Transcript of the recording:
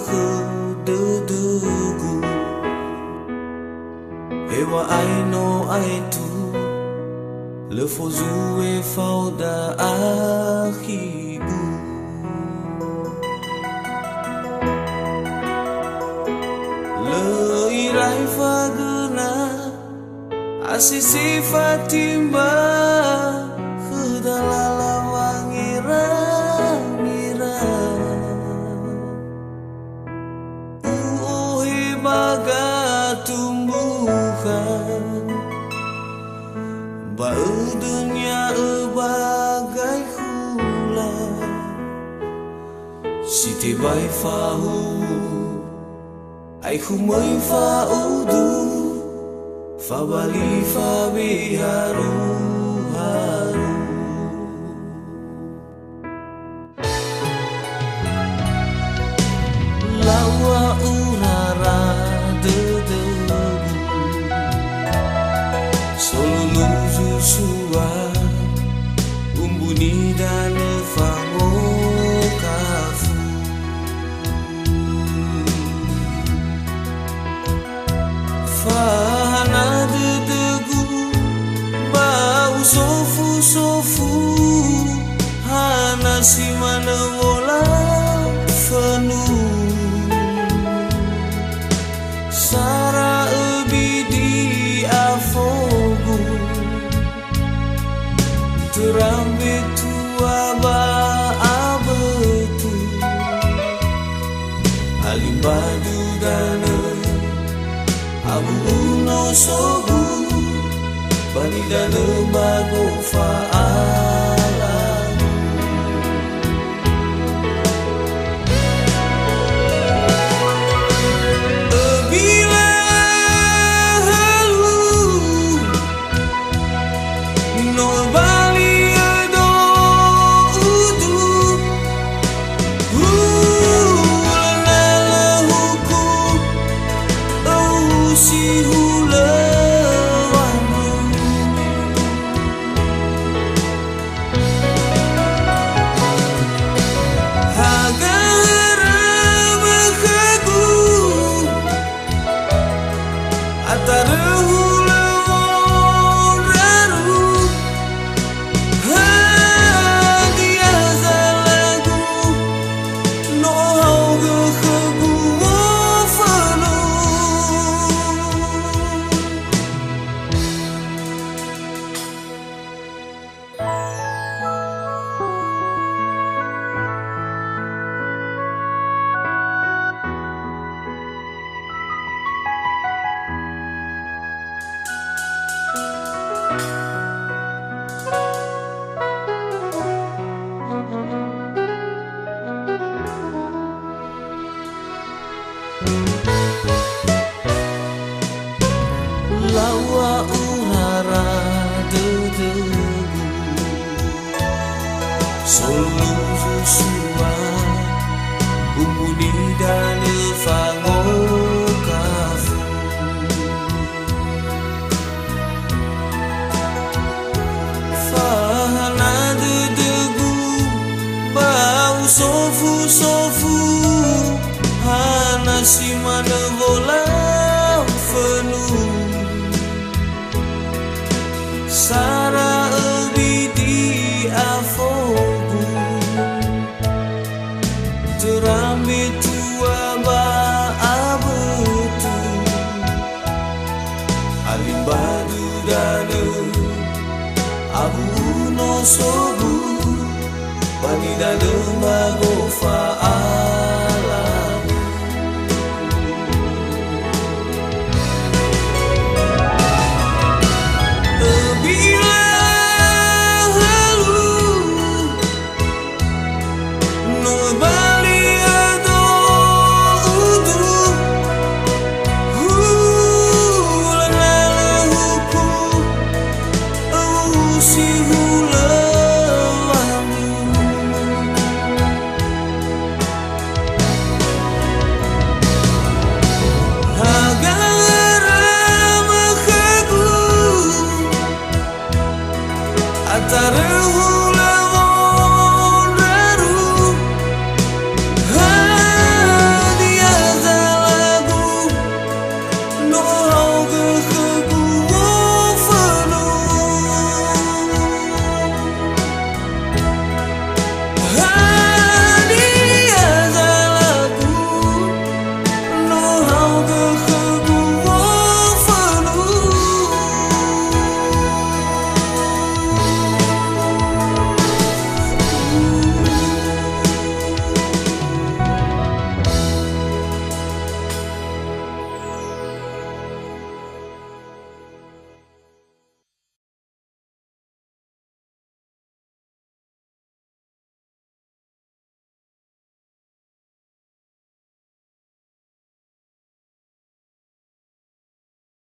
fơ đơ đơ gu Ewa ai no ai tu Le fozu e fauda ahibu Le irai fagena Asisi fatimba Kedalala wangira ngira Uhi baga tumbuhan Bau dunia bagai hula Siti bai fahu Ai humai fa udu Fa bali fa biharu haru Lawa urara dedebu Solo susua Umbuni dan fango kafu Fahana dedegu Bau sofu-sofu Hana si mana wola fenu Sara ebi di afogu Terambe tua ba abetu Alimbadu dana Abu uno sobu Bani dana bago fa'alamu Bila halu No bali ado udu Hulala hukum si hula wangu Hagara makagu Atara hula raru Hadia zalagu No hauga kagu wafanu Lawa urara dedebu Solo susua Umbuni dan fango kafu Fahana dedegu Bau sofu-sofu Hana si mana bola fenu Sara ebi di afogu Terambe tua ba abetu Alimbadu dana Abu no sobu Bani dana magofa